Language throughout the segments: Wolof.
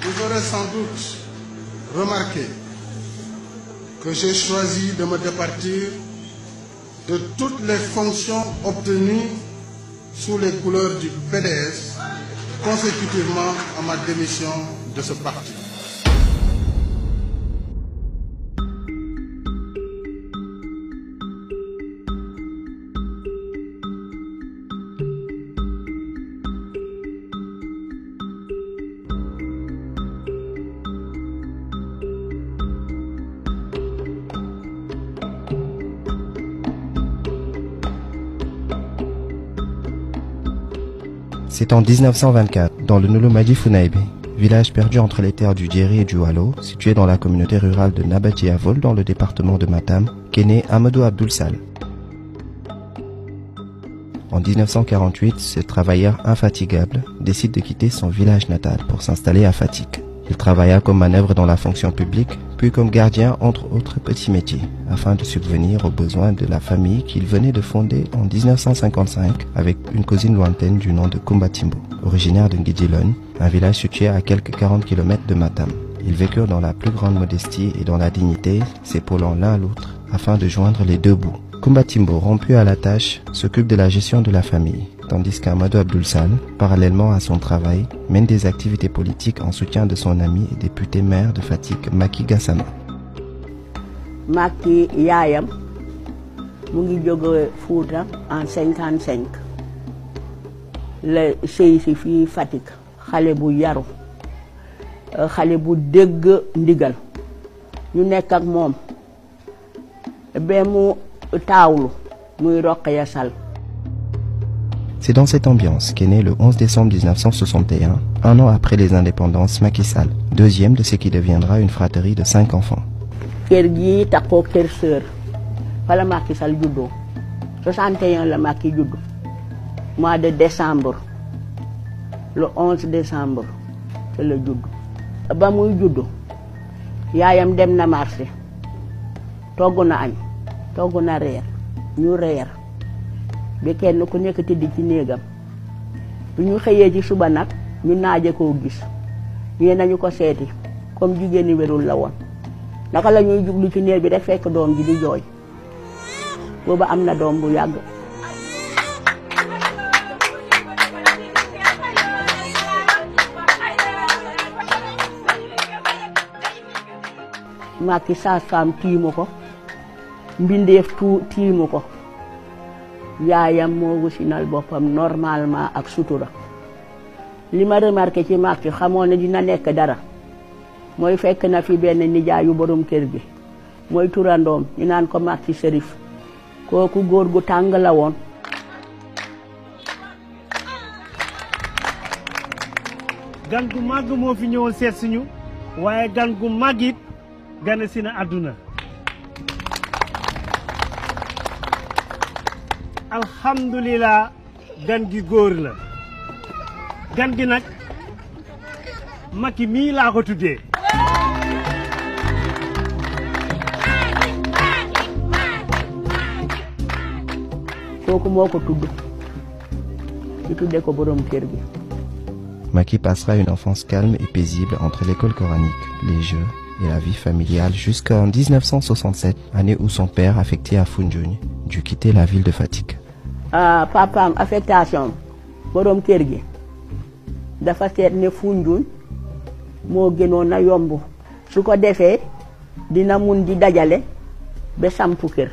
Vous aurez sans doute remarqué que j'ai choisi de me départir de toutes les fonctions obtenues sous les couleurs du PDS consécutivement à ma démission de ce parti. C'est en 1924, dans le Nolomadi Funaibé, village perdu entre les terres du Djeri et du Waalo, situé dans la communauté rurale de Nabadji-Avol dans le département de Matam, qu'est né Amadou Abdoul Sall. En 1948, ce travailleur infatigable décide de quitter son village natal pour s'installer à Fatick. Il travailla comme manœuvre dans la fonction publique, puis comme gardien entre autres petits métiers, afin de subvenir aux besoins de la famille qu'il venait de fonder en 1955 avec une cousine lointaine du nom de Kumbatimbo, originaire de Ngidilone, un village situé à quelques 40 km de Matam. Ils vécurent dans la plus grande modestie et dans la dignité, s'épaulant l'un l'autre afin de joindre les deux bouts. Kumbatimbo, rompu à la tâche, s'occupe de la gestion de la famille, tandis qu'Amadou Abdoul Sall, parallèlement à son travail, mène des activités politiques en soutien de son ami et député maire de Fatick, Macky Gassama. Macky yaayam mu ngi jóge Fouta en 55 la sëy si fii Fatick, xale bu yaru, xale bu dégg ndigal, ñu nekk ak moom ba mu taawlu muy Rokhaya Sall. C'est dans cette ambiance qu'est né le 11 décembre 1961, un an après les indépendances, Macky Sall, deuxième de ce qui deviendra une fratrie de 5 enfants. Kër gi takkoo kër sœur fa la Macky Sall juddoo 61 la Macky juddu mois de décembre le 11 décembre te la juddu ba muy juddu yaayam dem na marché togg na añ togg na reer ñu reer ba kenn ku nekk tëdd ci néegam bu ñu xëyee ci suba nag ñu naaje koo gis ñee nañu ko seeti comme jigéen ñi wérul la woon naka la ñuy jublu ci néeg bi rek fekk doom ji di jooy booba am na doom bu yàgg. Macky sage-femme tiimu ko mbindeef tiimu ko yaayam moo wasinal boppam normalement ak sutura. li ma remarqué ci Macky xamoon ne dina nekk dara mooy fekk na fi benn nijaayu borom kër gi mooy turandoom ñu naan ko Macky Chérif kooku góor gu tàng la woon. gan gu màgg moo fi ñëwoon seet suñu waaye gan gu màgg it gane si na àdduna. alhamdulilah gan gi góor la gan gi nag Macky mii laa ko tuddee. kooku moo ko tudd ñu tuddee ko borom kër gi. Macky passera une enfance calme et paisible entre l'école coranique, les jeux et la vie familiale jusqu'en 1967, année où son père, affecté à Foundiougne, dut quitter la ville de Fatick. Papaam affectation borom kër gi dafa seet ne Foundiougne moo gënoon a yomb su ko defee dina mun di dajale ba sampu kër.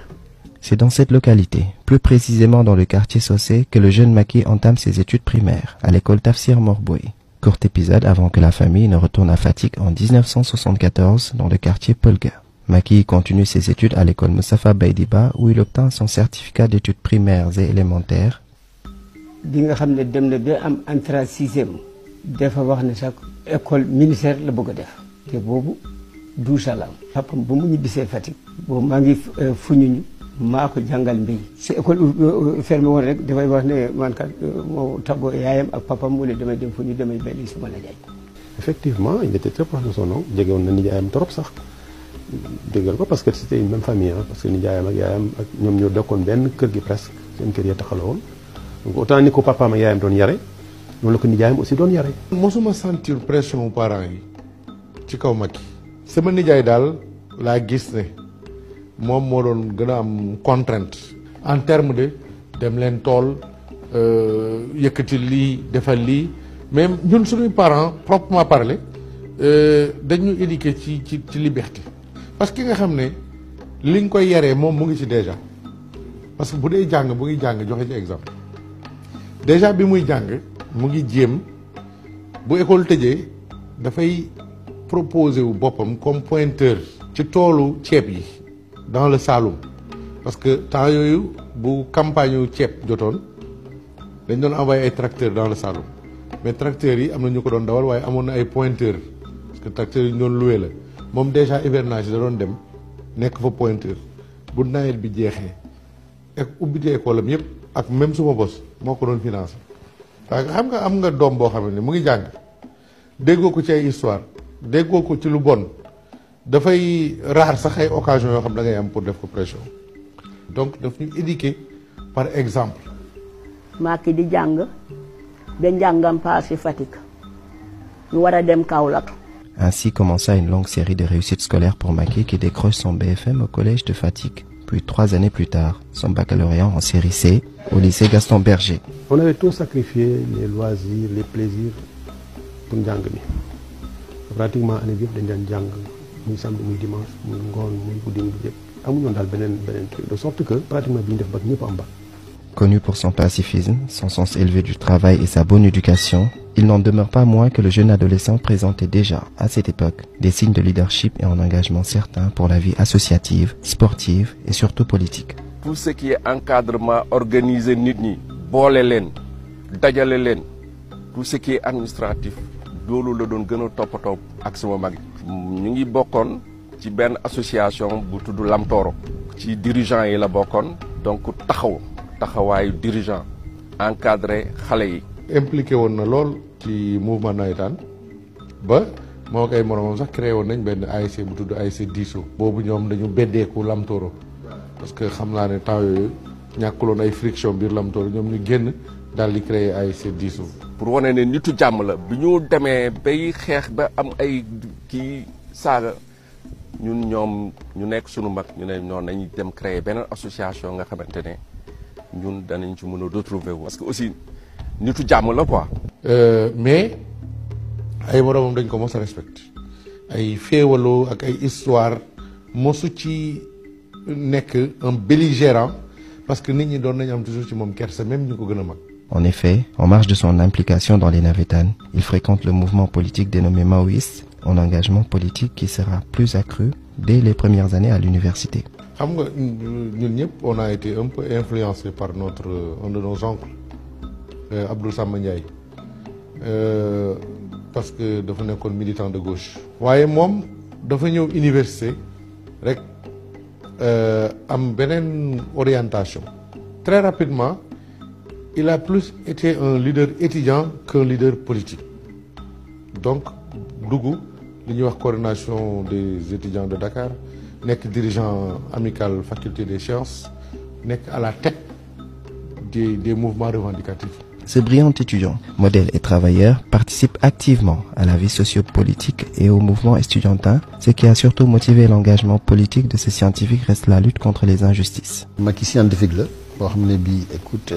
C'est dans cette localité, plus précisément dans le quartier Socé, que le jeune Macky entame ses études primaires, à l'école Tafsir Morboué. Court épisode avant que la famille ne retourne à Fatick en 1974 dans le quartier Polga. Macky continue ses études à l'école Moustapha Baydiba où il obtint son certificat d'études primaires et élémentaires. bi nga xam ne dem na ba am entrée sixième dafa wax ne sax école ministère la bëgg a def te boobu 12 ans la am. papam ba mu ñibbisee Fatick boobu maa ngi Foundiougne maa ko jàngal mbéy. su école fermé woon rek dafay wax ne man kat moo tàggoo yaayam ak papam mu ne damay dem Foundiougne damay béy suma la jaay. Effectivement, il était très proche de son oncle jege woon na nijaayam trop sax déggal ko parce que c'était une même famille parce que nijaayam ak yaayam ak ñoom ñoo dekkoon benn kër gi presque seen kër ya taxaloo woon donc autant ni ko papaam ak yaayam doon yare noonu la ko nijaayam aussi doon yare. mosuma sentir pression parents yi ci kaw Macky sama nijaay daal laa gis ne moom moo doon gën a am contrainte en terme de dem leen tool yëkkati lii defal lii mais ñun suñuy parents proprement parler dañu éduquer ci liberté parce que ki nga xam ne li nga koy yaree moom mu ngi ci déjà parce que bu dee jàng mu ngi jàng joxe ci exemple déjà bi muy jàng mu ngi jéem bu école tëjee dafay proposer wu boppam comme pointeur ci toolu ceeb yi dans le Saloum parce que temps yooyu bu campagne yu ceeb jotoon dañ doon envoyé ay tracteurs dans le Saloum mais tracteurs yi am na ñu ko doon dawal waaye amoon na ay pointeurs parce que tracteurs yi ñu doon loué la moom déjà hivernage da doon dem nekk fa pointeur bu nawet bi jeexee ak ubbite école am yëpp ak même suma bos moo ko doon financé parce que xam nga am nga doom boo xam ne mu ngi jàng déggoo ko ci ay histoire déggoo ko ci lu bon dafay raar sax ay occasion yoo xam da ngay am pour def ko pression donc daf ñu éduquer par exemple. Macky di jàng ba njàngam paase Fatick ñu war a dem Kaolack. Ainsi commença une longue série de réussites scolaires pour Macky qui décroche son BFM au collège de Fatick, puis 3 années plus tard, son baccalauréat en série C au lycée Gaston Berger. On avait tout sacrifié, les loisirs, les plaisirs pour njàng mi pratiquement année bi yëpp dañ daan jàng muy samedi muy dimanche muy ngoon muy guddi muy yëpp amuñu woon daal beneen truc de sorte que pratiquement bi ñu def bac ñëpp am bac. Connu pour son pacifisme, son sens élevé du travail et sa bonne éducation, il n'en demeure pas moins que le jeune adolescent présentait déjà, à cette époque, des signes de leadership et un engagement certain pour la vie associative, sportive et surtout politique. Tout ce qui est encadrement, organiser nit ñi, boole leen, dajale leen, tout ce qui est administratif, loolu la doon gën a toppatoo ak sama mag. ñu ngi bokkoon ci benn association bu tudd Lamtoro. ci dirigeant yi la bokkoon donc taxawaayu dirigeant encadré xale yi. impliqué woon na lool ci mouvement nawetaan ba moo ak ay moromam sax créé woon nañ benn ASC bu tudd ASC Diso. boobu ñoom dañu beddeeku Lamtoro parce que xam naa ne temps yooyu ñàkkuloon ay friction biir Lamtoro ñoom ñu génn daal di créé ASC Diso. pour wane ne nitu jàmm la bi ñu demee bay xeex ba am ay kii saaga ñun ñoom ñu nekk sunu mag ñu ne noonu nañu dem créer beneen association nga xamante ne ñun danañ ci mën a retrouver wu. parce que aussi nitu jàmm la quoi. mais ay moromam dañ ko mos a respecté ay féewaloo ak ay histoire mosu ci nekk un belligérant parce que nit ñi doon nañ am toujours ci moom kersa même ñu ko gën a mag. En effet, en marge de son implication dans les Navétanes, il fréquente le mouvement politique dénommé Maoïste, un engagement politique qui sera plus accru dès les premières années à l'université. xam nga ñun ñëpp on a été un peu influencé par un de nos oncles Abdou Samba Ndiaye parce que dafa nekkoon militant de gauche. waaye moom dafa ñëw université rek am beneen orientation. Très rapidement il a plus été un leader étudiant qu'un leader politique donc dugg li ñuy wax coordination des étudiants de Dakar nekk dirigeant amical faculté des sciences nekk à la tête des mouvements revendicatifs. Ce brillant étudiant, modèle et travailleur, participe activement à la vie sociopolitique et au mouvement estudiantin. Ce qui a surtout motivé l'engagement politique de ce scientifique reste la lutte contre les injustices. Macky scientifique la boo xam ne bii écoute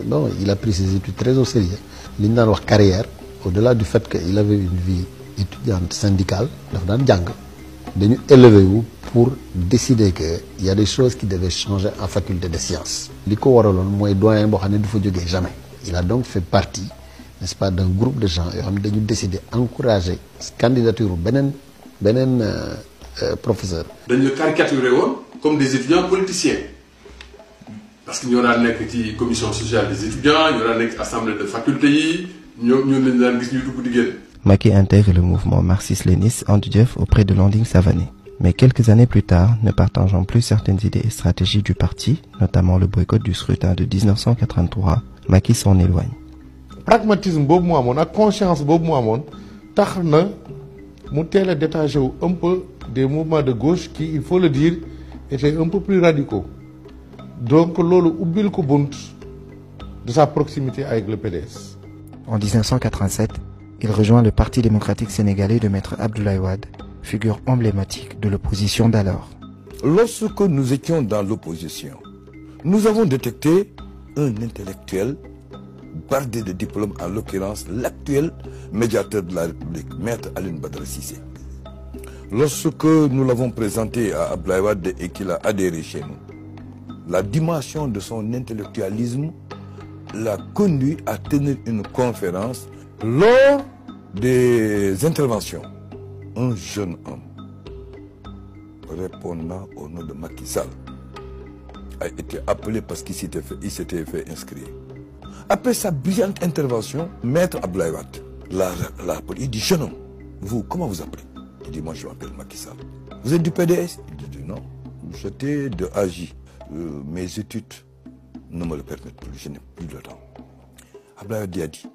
bon il a pris ses études très au sérieux li ñu daan wax carrière au-delà du fait que il avait une vie étudiante syndicale dafa daan jàng dañu élevé wu pour décider que il y a des choses qui devaient changer en faculté de sciences. li ko waraloon mooy doyen boo xam ne du fa jógee jamais. Il a donc fait partie, n'est-ce pas, d'un groupe de gens yoo xam ne dañu décider encourager candidature beneen professeur. dañu la caricaturé woon comme des étudiants politiciens parce que ñoo daan nekk ci commission sociale des étudiants ñoo daan nekk assemblée de faculté yi ñoo lañ daan gis ñuy dugg di génn. Macky intègre le mouvement marxiste-léniniste Anti-Jëf auprès de Landing Savané. Mais quelques années plus tard, ne partageant plus certaines idées et stratégies du parti, notamment le boycott du scrutin de 1983, Macky s'en éloigne. Pragmatisme boobu mu amoon ak conscience boobu mu amoon tax na mu teel a détaché wu un peu des mouvements de gauche qui, il faut le dire, étaient un peu plus radicaux. Donc loolu ubbil ko bunt de sa proximité avec le PDS. En 1987, il rejoint le Parti démocratique sénégalais de Maître Abdoulaye Wade, figure emblématique de l'opposition d'alors. Lorsque nous étions dans l'opposition, nous avons détecté un intellectuel bardé de diplômes, en l'occurrence l'actuel médiateur de la République, Maître Alioune Badara Cissé. Lorsque nous l'avons présenté à Abdoulaye Wade et qu'il a adhéré chez nous, la dimension de son intellectualisme l'a conduit à tenir une conférence. Lors des interventions, un jeune homme répondant au nom de Macky Sall a été appelé parce qu'il s'était fait inscrire. Après sa brillante intervention, Maître Abdoulaye Wade l'a appelé. Il dit: jeune homme, vous, comment vous appelez? Il dit: moi je m'appelle Macky Sall. Vous êtes du PDS? Il dit: non, j'étais de AJ. Mes études ne me le permettent plus, je n'ai plus le temps. Abdoulaye Wade a dit: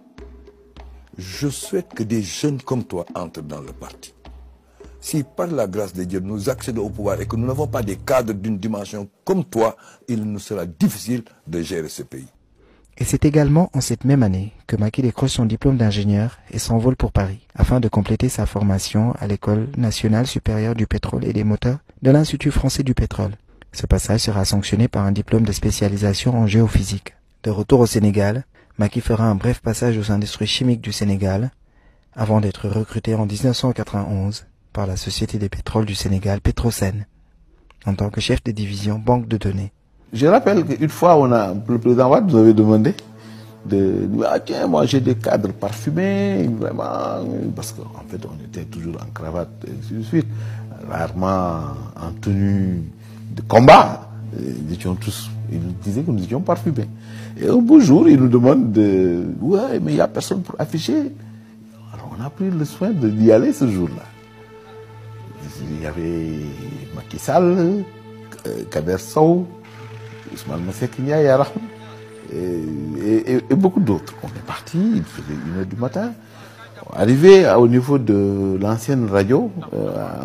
je souhaite que des jeunes comme toi entrent dans le parti. Si par la grâce de Dieu nous accédons au pouvoir et que nous n'avons pas des cadres d'une dimension comme toi, il nous sera difficile de gérer ce pays. Et c'est également en cette même année que Macky décroche son diplôme d'ingénieur et s'envole pour Paris, afin de compléter sa formation à l'École nationale supérieure du pétrole et des moteurs de l'Institut français du pétrole. Ce passage sera sanctionné par un diplôme de spécialisation en géophysique. De retour au Sénégal, Macky fera un bref passage aux industries chimiques du Sénégal, avant d'être recruté en 1991 par la Société des pétroles du Sénégal, Petrosen, en tant que chef de division banque de données. Je rappelle qu'une fois, le président Wade nous avait demandé ah tiens, moi j'ai des cadres parfumés, vraiment, parce qu'en fait on était toujours en cravate et ainsi de suite, rarement en tenue de combat. Nous étions tous, ils nous disaient que nous étions parfumés. Et un beau jour, ils nous demandent ouais, mais il n'y a personne pour afficher. Alors on a pris le soin d'y aller ce jour-là. Il y avait Macky Sall, Kader Sow, Ousmane Masseck Ndiaye et beaucoup d'autres. On est parti, il faisait 1h du matin. Arrivé au niveau de l'ancienne radio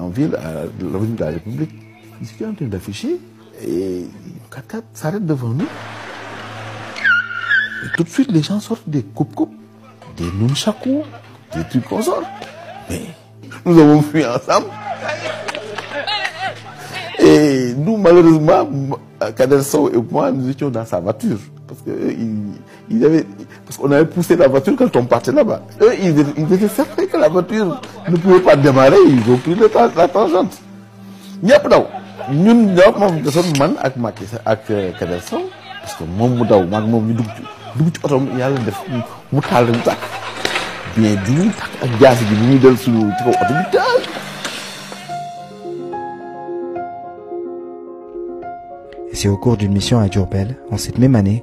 en ville, à l'avenue de la République, ils étaient en train d'afficher et 4x4 s'arrête devant nous. Et tout de suite, les gens sortent des coupes-coupes, des nunchakus, des trucs comme ça. Mais nous avons fui ensemble. Et nous, malheureusement, Kader Sow et moi, nous étions dans sa voiture. Parce qu'on avait poussé la voiture quand on partait là-bas. Eux, ils étaient certains que la voiture ne pouvait pas démarrer. Ils ont pris la tangente. Ñëpp daw ñun ñoo moom desoon man ak Macky ak Kader Sow parce que moom mu daw maag moom ñu dugg ci oto yàlla def mu taal rek mu tàkk bien di ñu tàkk ak jaasi bi ñuy del suñu ci kaw oto bi taal. Et c'est au cours d'une mission à Diourbel, en cette même année,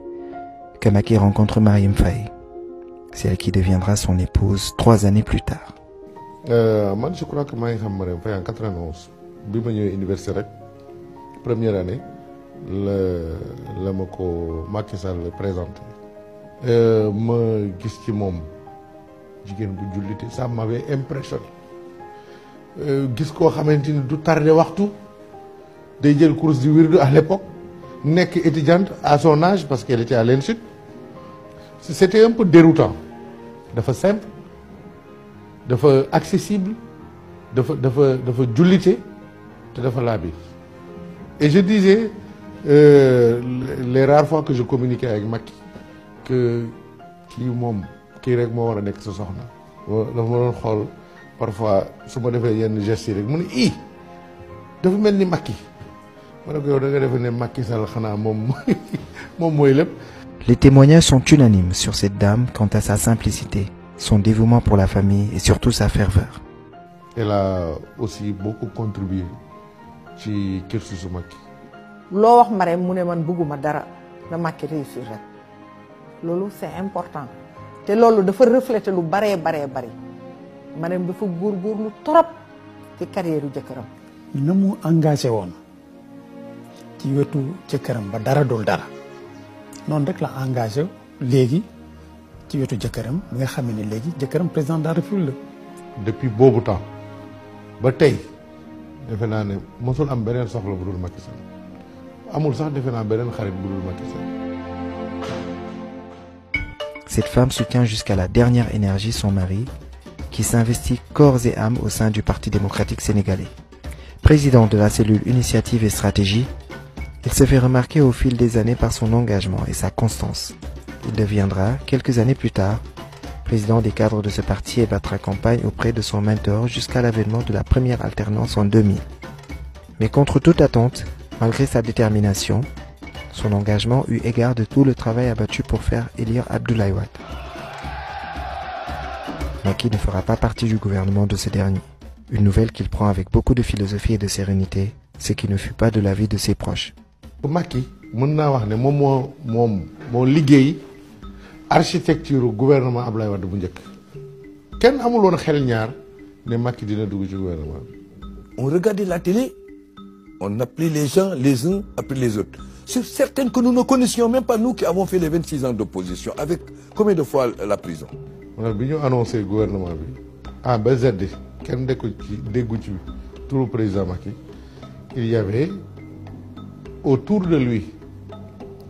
que Macky rencontre Marième Faye. C'est elle qui deviendra son épouse 3 années plus tard. Moi, je crois que je xam Marième Faye en 91. Bi ma ñëwee université rek première année la ma ko Macky Sall présenté. Ma gis ci moom jigéen bu jullite, ça m'avait impressionné. Gis koo xamante ni du tardé waxtu day jël course du wirdu à l'époque nekk étudiante à son âge parce qu'elle était à l'INSUD. C'était un peu déroutant. Dafa simple, dafa accessible, dafa jullite te dafa laabir. Et je disais les rares fois que je communiquais avec Macky que kii rek moo war a nekk sa soxna. Dafa ma doon xool parfois su ma defee yenn gestes yi rek mu ne dafa mel ni Macky. Ma ne ko yow da nga defe ne Macky Sall xanaa moom mooy lépp. Les témoignages sont unanimes sur cette dame quant à sa simplicité, son dévouement pour la famille et surtout sa ferveur. Elle a aussi beaucoup contribué ci cursusu Macky. loo wax Marème mu ne man bëgguma dara na Macky réussir rek loolu c'est important te loolu dafa refléter lu bari Marème dafa góorgóorlu trop ci carrière u jëkkëram. na mu engagé woon ci wetu jëkkëram ba dara dul dara noonu rek la engagé léegi ci wetu jëkkëram bi nga xam ne léegi jëkkëram président de la République la. Depuis boobu temps ba tey defe naa ne mosul am beneen soxla bu dul Macky Sall amul sax defe naa beneen xarit bu dul Macky Sall. Cette femme soutient jusqu'à la dernière énergie son mari qui s'investit corps et âme au sein du Parti démocratique sénégalais. Président de la cellule Initiative et Stratégie, il se fait remarquer au fil des années par son engagement et sa constance. Il deviendra, quelques années plus tard, président des cadres de ce parti et battra campagne auprès de son mentor jusqu'à l'avènement de la première alternance en 2000. Mais contre toute attente, malgré sa détermination, son engagement eut égard de tout le travail abattu pour faire élire Abdoulaye Wade. Macky ne fera pas partie du gouvernement de ce dernier. Une nouvelle qu'il prend avec beaucoup de philosophie et de sérénité, ce qui ne fut pas de l'avis de ses proches. Macky, mën naa wax ne moo liggéey architecture gouvernement Abdoulaye Wade bu njëkk kenn amul woon xel ñaar ne Macky dina dugg ci gouvernement. On regardait la télé, on appelait les gens les uns après les autres. C'est certain que nous ne connaissions même pas, nous qui avons fait les 26 ans d'opposition, avec combien de fois la prison. On bi ñu annoncé gouvernement bi A ba Z kenn déggu ci turu président Macky, il y avait autour de lui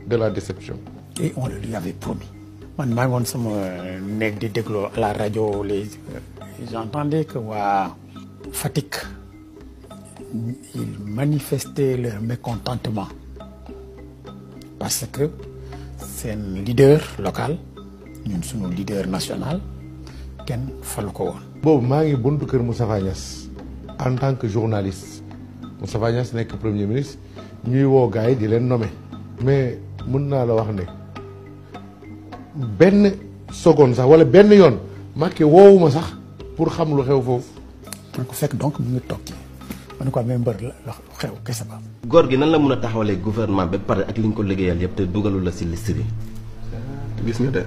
de la déception. Et on le lui avait promis. Man maa ngi woon sama nekk di déglu à la radio j'entendais que waa Fatick ils manifestaient leur mécontentement parce que seen leader local ñun suñu leader national kenn falu ko woon. boobu maa ngi buntu kër Moustapha Niasse en tant que journaliste Moustapha Niasse nekk premier ministre ñuy woo gars yi di leen nommer mais mën naa la wax ne benn seconde sax wala benn yoon Macky woowuma sax pour xam lu xew foofu. man ko fekk donc mu ngi toog ci man ko amee mbër la xew kese ba. góor gi nan la mun a taxawalee gouvernement ba pare ak li ñu ko liggéeyal yëpp te dugalu la si liste bi. gis nga de.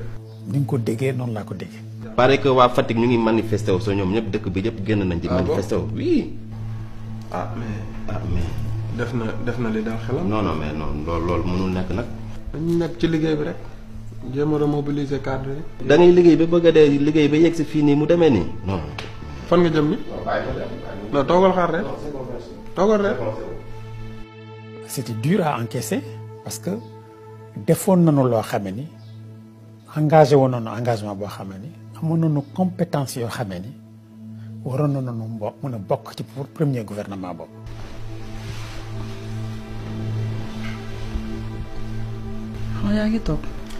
ni nga ko déggee noonu laa ko déggee. pare que waa Fatick ñu ngi manifesté wu soo ñoom ñëpp dëkk bi yëpp génn nañ di manifesté wu. oui. mais. def na li daal xelam. non mais non loolu mënul nekk nag. dañu nekk ci liggéey bi rek jéem a remobiliser cadre yi. da ngay liggéey ba bëgg a dee liggéey ba yegg si fii nii mu demee nii non. fan nga jëm ni non toogal xaar rek toogal rek. C'était dur à encaisser parce que defoon nañu loo xamee ni engagé woon nañu engagement boo xamee ni amoon nañu compétence yoo xamee ni waroon nañu mën a bokk ci pour premier gouvernement boobu. yaa ngi toog.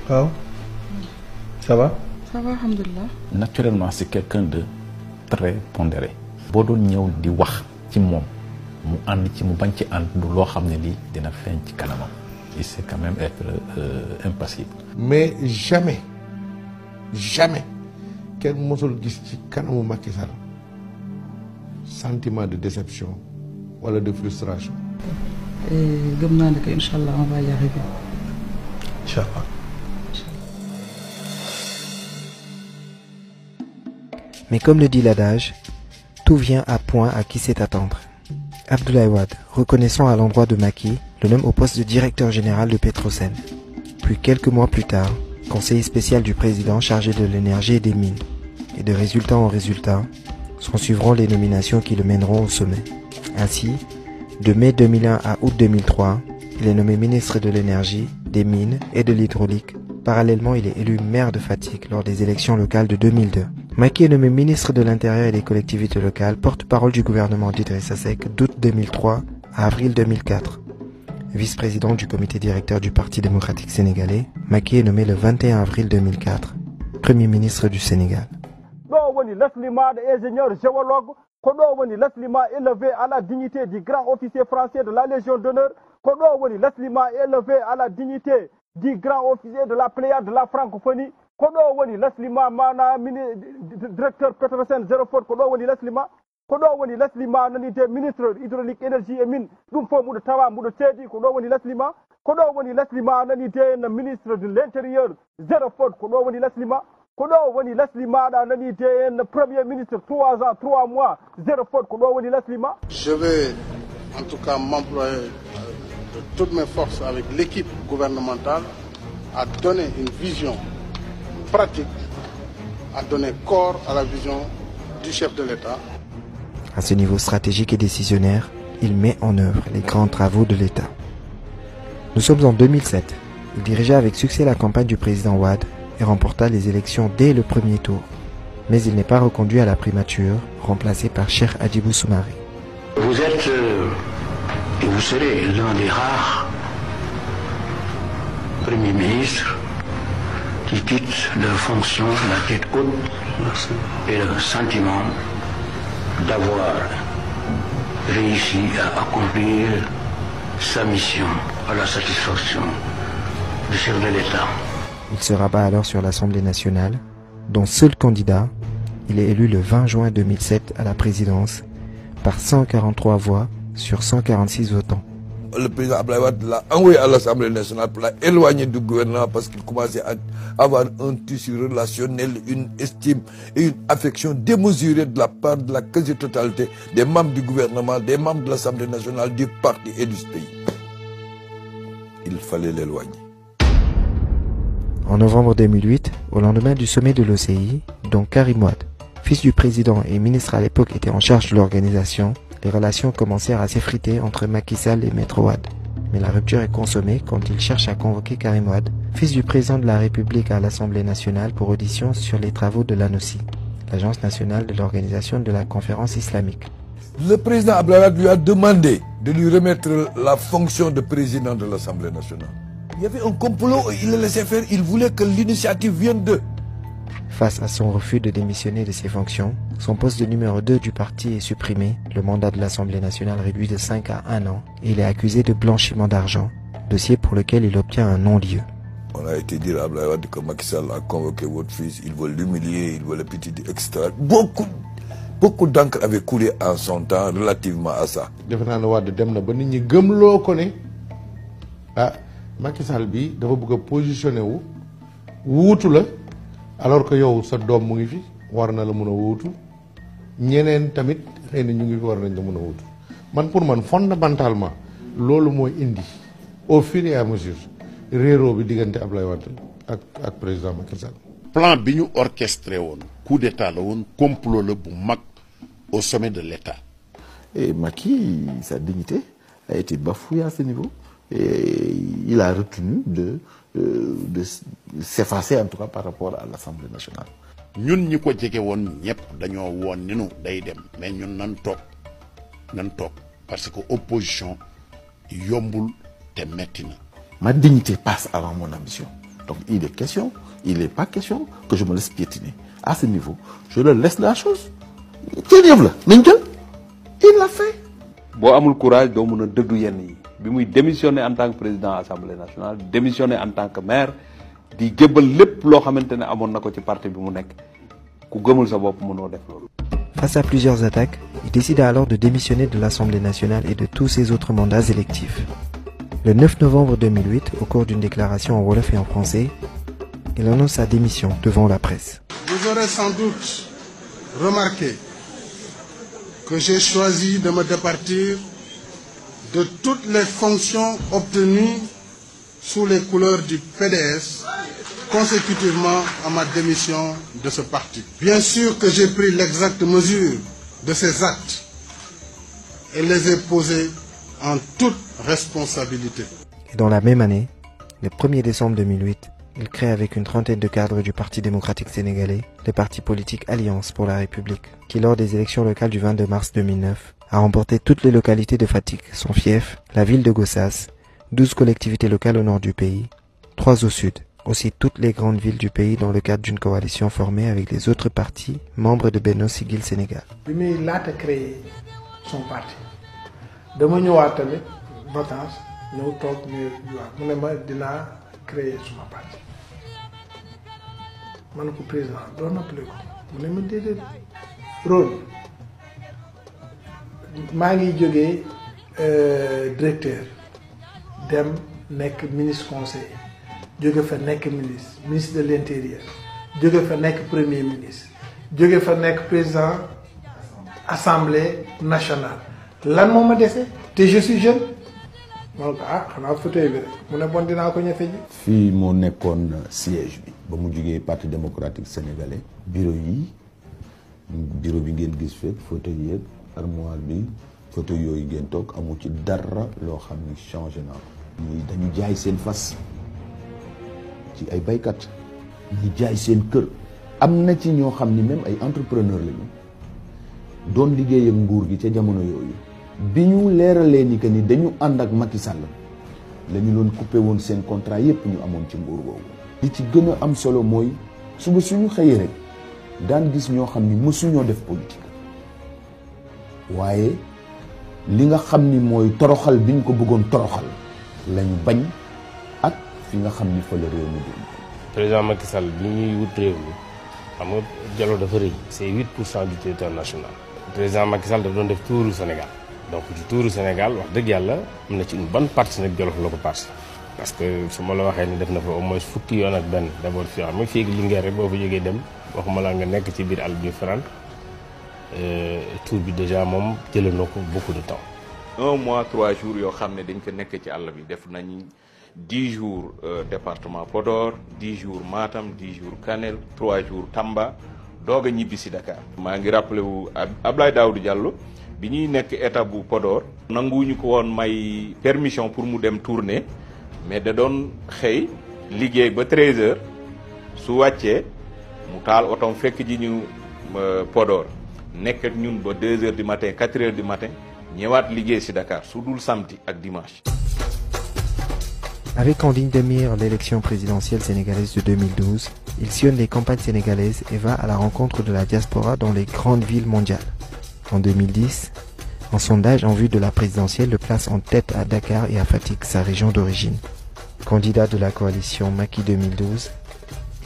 waaw ça va. ça va alhamdulilah. naturellement c'est quelqu'un de très pondéré. boo doon ñëw di wax ci moom mu ànd ci mu bañ ci ànd du loo xam ne lii dina feeñ ci kanamam. il sait quand même être impassible. mais jamais kenn mosul gis ci kanamu Macky Sall sentiment de déception wala de frustration. gëm naa ne que incha allah on va y arriver. Inch'Allah. Mais comme le dit l'adage, tout vient à point à qui sait attendre. Abdoulaye Wade, reconnaissant à l'endroit de Macky, le nomme au poste de directeur général de Petrosen. Puis quelques mois plus tard, conseiller spécial du président chargé de l'énergie et des mines. Et de résultat en résultat, s'en suivront les nominations qui le mèneront au sommet. Ainsi, de mai 2001 à août 2003, il est nommé ministre de l'énergie, des mines et de l'hydraulique. Parallèlement, il est élu maire de Fatick lors des élections locales de 2002. Macky est nommé ministre de l'Intérieur et des collectivités locales, porte-parole du gouvernement d'Idrissa Seck d'août 2003 à avril 2004. Vice-président du comité directeur du Parti démocratique sénégalais, Macky est nommé le 21 avril 2004, Premier ministre du Sénégal. Ingénieur géologue, élevé à la dignité du grand officier français de la Légion d'honneur, élevé à la dignité du grand officier de la Pléiade de la francophonie, directeur Petrosen Zéro Faute, ministre hydraulique énergie et mine, ministre de l'intérieur Zéro Faute, premier ministre 3 ans 3 mois Zéro Faute. Je vais en tout cas m'employer de toutes mes forces avec l'équipe gouvernementale à donner une vision pratique, à donner corps à la vision du chef de l'État. À ce niveau stratégique et décisionnaire, il met en œuvre les grands travaux de l'État. Nous sommes en 2007. Il dirigeait avec succès la campagne du président Wade et remporta les élections dès le premier tour. mais il n'est pas reconduit à la primature, remplacé par Cheikh Hadjibou Soumaré. Vous êtes et vous serez l'un des rares premiers ministres qui quittent leur fonction la tête haute et le sentiment d'avoir réussi à accomplir sa mission à la satisfaction du chef de l'État. Il se rabat alors sur l'Assemblée nationale, dont seul candidat, il est élu le 20 juin 2007 à la présidence par 143 voix sur 146 votants. Le président Abdoulaye Wade l'a envoyé à l'Assemblée nationale pour l'éloigner du gouvernement parce qu'il commençait à avoir un tissu relationnel, une estime et une affection démesurée de la part de la quasi-totalité des membres du gouvernement, des membres de l'Assemblée nationale, du parti et du pays. Il fallait l'éloigner. En novembre 2008, au lendemain du sommet de l'OCI, dont Karim Wade, fils du président et ministre à l'époque, était en charge de l'organisation, les relations commencèrent à s'effriter entre Macky Sall et Maître Wade. Mais la rupture est consommée quand il cherche à convoquer Karim Wade, fils du président de la République, à l'Assemblée nationale pour audition sur les travaux de l'ANOCI, l'Agence nationale de l'organisation de la conférence islamique. Le président Abdoulaye Wade lui a demandé de lui remettre la fonction de président de l'Assemblée nationale. Il y avait un complot, il le laissait faire, il voulait que l'initiative vienne d'eux. Face à son refus de démissionner de ses fonctions, son poste de numéro 2 du parti est supprimé, le mandat de l'Assemblée nationale réduit de 5 à 1 an, et il est accusé de blanchiment d'argent, dossier pour lequel il obtient un non-lieu. On a été dire à Abdoulaye Wade que Macky Sall a convoqué votre fils, il veut l'humilier, il veut le pitié, etc. Beaucoup d'encre avait coulé en son temps relativement à ça. defe naa ne Wade dem na ba nit ñi gëmloo ko ne ah Macky Sall bi dafa bëgg a positionné wu wuutu la alors que yow sa doom mu ngi fi war na la mën a wuutu ñeneen tamit xëy na ñu ngi fi war nañ la mën a wuutu man pour man fondamentalement loolu mooy indi au fur et à mesure réeroo bi diggante Abdoulaye Wade ak président Macky Sall. plan bi ñu orchestré woon coup d'état la woon complot la bu mag au sommet de l'État. Et Macky, sa dignité a été bafouée à ce niveau et il a retenu de s'effacer en tout cas par rapport à l'Assemblée nationale. ñun ñi ko jege woon ñëpp dañoo woon ni nu day dem mais ñun nan toog parce que opposition yombul te metti na. Ma dignité passe avant mon ambition. Donc il n'est pas question que je me laisse piétiner. À ce niveau, je leur laisse la chose. Il l'a fait. boo amul courage doo mën a dëddu yenn yi bi muy démissionné en tant que président Assemblée nationale démissionné en tant que maire di jébbal lépp loo xamante ne amoon na ko ci parti bi mu nekk ku gëmul sa bopp mënoo def loolu. Face à plusieurs attaques, il décida alors de démissionner de l'Assemblée nationale et de tous ses autres mandats électifs. Le 9 novembre 2008, au cours d'une déclaration en wolof et en français, il annonce sa démission devant la presse. Vous aurez sans doute remarqué que j'ai choisi de me départir de toutes les fonctions obtenues sous les couleurs du PDS consécutivement à ma démission de ce parti. Bien sûr que j'ai pris l'exacte mesure de ces actes et les ai posés en toute responsabilité. Et dans la même année, le 1er décembre 2008, il crée avec une trentaine de cadres du Parti démocratique sénégalais le parti politique Alliance pour la République, qui lors des élections locales du 22 mars 2009 a remporté toutes les localités de Fatick, son fief, la ville de Gossas, 12 collectivités locales au nord du pays, 3 au sud, aussi toutes les grandes villes du pays dans le cadre d'une coalition formée avec les autres partis membres de Benno Siggil Sénégal. Bi muy laata créer son parti dama ñëwaat tamit vacances ñëw toog mu ne ma dinaa créer suma parti ma ne ko président doo noppale ko mu ne ma déedéet rôle maa ngi jógee directeur dem nekk ministre conseiller jóge fa nekk ministre de l'intérieur jóge fa nekk premier ministre jóge fa nekk président assemblée nationale lan moo ma dese te je suis jeune ma ne ko xanaa fauteuil bi rek mu ne bon dinaa ko ñefe ji. fii moo nekkoon siège bi ba mu jugee parti démocratique sénégalais bureau bi ngeen gis fekk fauteuil yeeg armoire bi fauteuil yooyu ngeen toog amu ci dara loo xam ni changé naa ko. ñii dañu jaay seen fas ci ay baykat ñi jaay seen kër am na ci ñoo xam ni même ay entrepreneur lañu doon liggéey ak nguur gi ca jamono yooyu bi ñu leeralee ni que ni dañu ànd ak Macky Sall la ñu doon coupé woon seen contrat yépp ñu amoon ci nguur googu. li ci gën a am solo mooy suba suñu xëyee rek daan gis ñoo xam ni mësuñoo def politique waaye li nga xam ni mooy toroxal bi ñu ko bëggoon toroxal lañu bañ ak fi nga xam ni fa la réew mi doon. président Macky Sall bi ñuy wut réew mi xam nga Jalo dafa rëy c'est 8% du territoire national. président Macky Sall dafa doon def tuuru Sénégal donc ci tuuru Sénégal wax dëgg yàlla am na ci une bonne partie nag Jolof la ko parti parce que su ma la waxee ni def na fa au moins fukki yoon ak benn d'abord fii xam nga fii ak Linguère rek boo fa jógee dem waxuma la nga nekk ci biir àll bi fanaan tour bi déjà moom jëlee na ko beaucoup de temps. 1 mois 3 jours yoo xam ne dañ ko nekk ci àll bi def nañ 10 jours département Podor 10 jours Matam 10 jours Kanel 3 jours Tamba doog a ñibbi si Dakar. maa ngi rappelé wu Abdoulaye Daouda Diallo bi ñuy nekk état bu Podor. nanguwuñu ko woon may permission pour mu dem tourner mais da doon xëy liggéey ba 13h su wàccee mu taal otom fekk ji ñu Podor nekk ak ñun ba 2h du matin 4h du matin ñëwaat liggéey si Dakar su dul samedi ak dimanche. Avec en ligne de mire l'élection présidentielle sénégalaise de 2012, il sillonne les campagnes sénégalaises et va à la rencontre de la diaspora dans les grandes villes mondiales. En 2010, un sondage en vue de la présidentielle le place en tête à Dakar et à Fatick, sa région d'origine. Candidat de la coalition Macky 2012,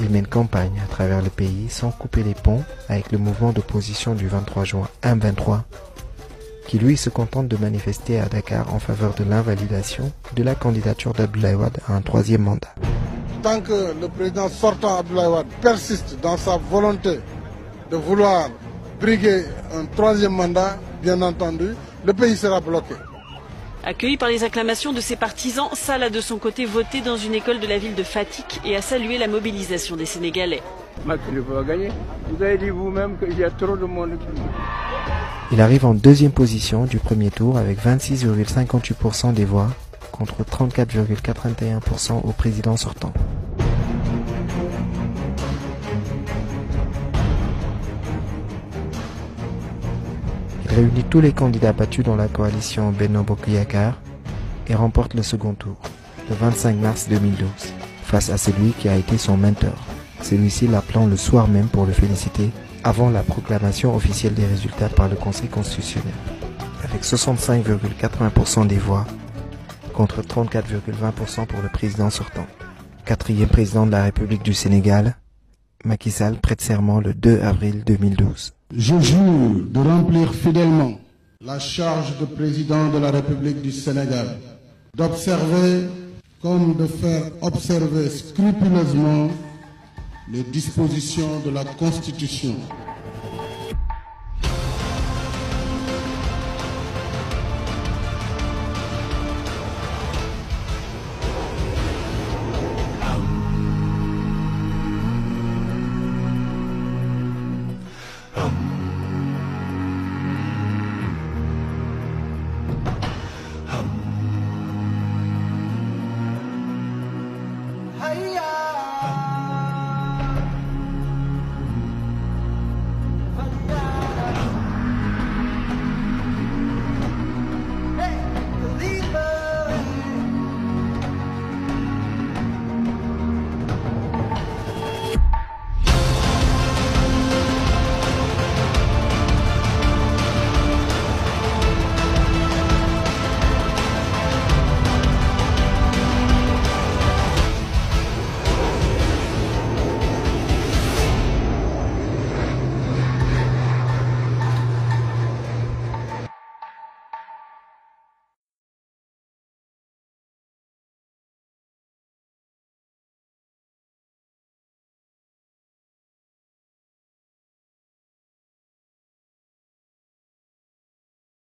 il mène campagne à travers le pays sans couper les ponts avec le mouvement d'opposition du 23 juin M23, qui lui se contente de manifester à Dakar en faveur de l'invalidation de la candidature d'Abdoulaye Wade à un 3e mandat. Tant que le président sortant Abdoulaye Wade persiste dans sa volonté de vouloir briguer un 3e mandat, bien entendu, le pays sera bloqué. Accueilli par les acclamations de ses partisans, Sall a de son côté voté dans une école de la ville de Fatick et a salué la mobilisation des Sénégalais. Macky va gagner. Vous avez dit vous-même qu'il y a trop de monde. Il arrive en 2e position du premier tour avec 26,58% des voix contre 34,81% au président sortant. Il réunit tous les candidats battus dans la coalition Benno Bokk Yakaar et remporte le second tour, le 25 mars 2012, face à celui qui a été son mentor. Celui-ci l'appelant le soir même pour le féliciter avant la proclamation officielle des résultats par le Conseil constitutionnel, avec 65,80% des voix contre 34,20% pour le président sortant. 4e président de la République du Sénégal, Macky Sall prête serment le 2 avril 2012. Je jure de remplir fidèlement la charge de président de la République du Sénégal, d'observer comme de faire observer scrupuleusement les dispositions de la Constitution